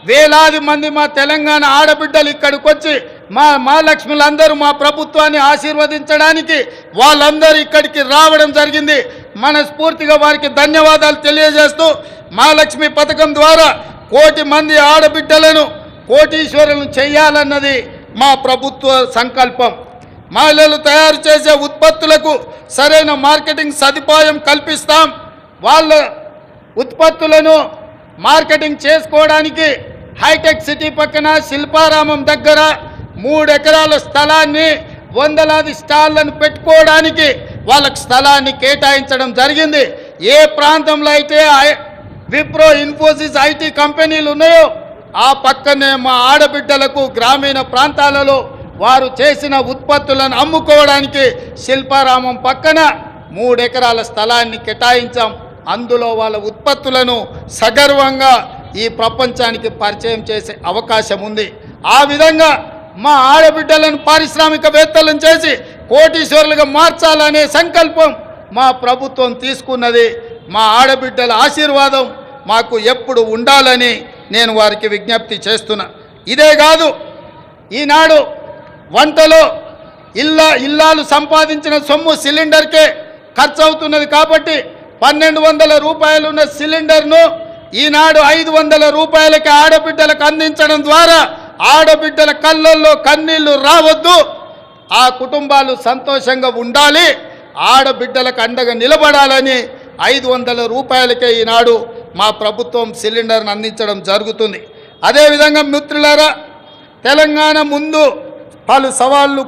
వేలాది మంది మా తెలంగాణ ఆడబిడ్డలు ఇక్కడికి వచ్చి మా లక్ష్ములందరూ మా ప్రభుత్వాన్ని ఆశీర్వదించడానికి వాళ్ళందరూ ఇక్కడికి రావడం జరిగింది. మనస్ఫూర్తిగా వారికి ధన్యవాదాలు తెలియజేస్తూ మా లక్ష్మి పథకం ద్వారా 1 కోటి మంది ఆడబిడ్డలను కోటీశ్వరులను చేయాలన్నది మా ప్రభుత్వ సంకల్పం. మహిళలు తయారు చేసే ఉత్పత్తులకు సరైన మార్కెటింగ్ సదుపాయం కల్పిస్తాం. వాళ్ళ ఉత్పత్తులను మార్కెటింగ్ చేసుకోవడానికి హైటెక్ సిటీ పక్కన శిల్పారామం దగ్గర 3 ఎకరాల స్థలాన్ని వందలాది స్టాళ్లను పెట్టుకోవడానికి వాళ్ళకి స్థలాన్ని కేటాయించడం జరిగింది. ఏ ప్రాంతంలో అయితే విప్రో, ఇన్ఫోసిస్, ఐటీ కంపెనీలు ఉన్నాయో ఆ పక్కనే మా ఆడబిడ్డలకు గ్రామీణ ప్రాంతాలలో వారు చేసిన ఉత్పత్తులను అమ్ముకోవడానికి శిల్పారామం పక్కన 3 ఎకరాల స్థలాన్ని కేటాయించాం. అందులో వాళ్ళ ఉత్పత్తులను సగర్వంగా ఈ ప్రపంచానికి పరిచయం చేసే అవకాశం ఉంది. ఆ విధంగా మా ఆడబిడ్డలను పారిశ్రామికవేత్తలను చేసి కోటీశ్వరులుగా మార్చాలనే సంకల్పం మా ప్రభుత్వం తీసుకున్నది. మా ఆడబిడ్డల ఆశీర్వాదం మాకు ఎప్పుడు ఉండాలని నేను వారికి విజ్ఞప్తి చేస్తున్నా. ఇదే కాదు, ఈనాడు వంటలో ఇల్లాలు సంపాదించిన సొమ్ము సిలిండర్కే ఖర్చు అవుతున్నది. కాబట్టి 1200 రూపాయలు ఉన్న సిలిండర్ను ఈనాడు 500 రూపాయలకి ఆడబిడ్డలకు అందించడం ద్వారా ఆడబిడ్డల కళ్ళల్లో కన్నీళ్లు రావద్దు, ఆ కుటుంబాలు సంతోషంగా ఉండాలి, ఆడబిడ్డలకు అండగా నిలబడాలని 500 రూపాయలకే ఈనాడు మా ప్రభుత్వం సిలిండర్ను అందించడం జరుగుతుంది. అదేవిధంగా మిత్రులారా, తెలంగాణ ముందు పలు సవాళ్లు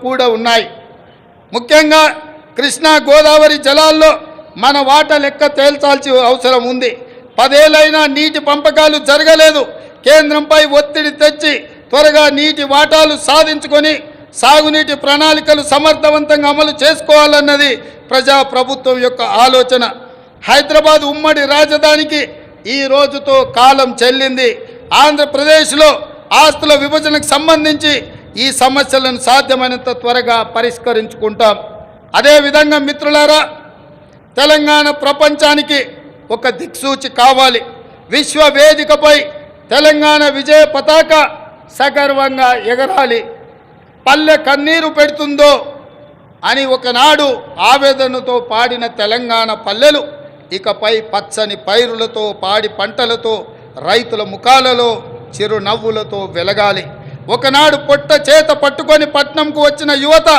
కూడా ఉన్నాయి. ముఖ్యంగా కృష్ణా గోదావరి జలాల్లో మన వాటా లెక్క తేల్చాల్సిన అవసరం ఉంది. 10 ఏళ్ళైనా నీటి పంపకాలు జరగలేదు. కేంద్రంపై ఒత్తిడి తెచ్చి త్వరగా నీటి వాటాలు సాధించుకొని సాగునీటి ప్రణాళికలు సమర్థవంతంగా అమలు చేసుకోవాలన్నది ప్రజాప్రభుత్వం యొక్క ఆలోచన. హైదరాబాద్ ఉమ్మడి రాజధానికి ఈ రోజుతో కాలం చెల్లింది. ఆంధ్రప్రదేశ్లో ఆస్తుల విభజనకు సంబంధించి ఈ సమస్యలను సాధ్యమైనంత త్వరగా పరిష్కరించుకుంటాం. అదేవిధంగా మిత్రులారా, తెలంగాణ ప్రపంచానికి ఒక దిక్సూచి కావాలి. విశ్వవేదికపై తెలంగాణ విజయ పతాక సగర్వంగా ఎగరాలి. పల్లె కన్నీరు పెడుతుందో అని ఒకనాడు ఆవేదనతో పాడిన తెలంగాణ పల్లెలు ఇకపై పచ్చని పైరులతో, పాడి పంటలతో, రైతుల ముఖాలలో చిరునవ్వులతో వెలగాలి. ఒకనాడు పొట్ట చేత పట్టుకొని పట్నంకు వచ్చిన యువత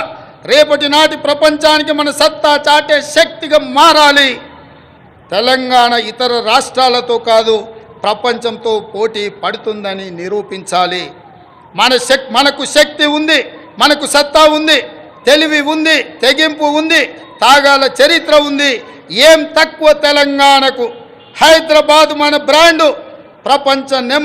రేపటి నాటి ప్రపంచానికి మన సత్తా చాటే శక్తిగా మారాలి. తెలంగాణ ఇతర రాష్ట్రాలతో కాదు, ప్రపంచంతో పోటీ పడుతుందని నిరూపించాలి. మనకు శక్తి ఉంది, మనకు సత్తా ఉంది, తెలివి ఉంది, తెగింపు ఉంది, తాగాల చరిత్ర ఉంది. ఏం తక్కువ తెలంగాణకు? హైదరాబాద్ మన బ్రాండు, ప్రపంచ నెంబర్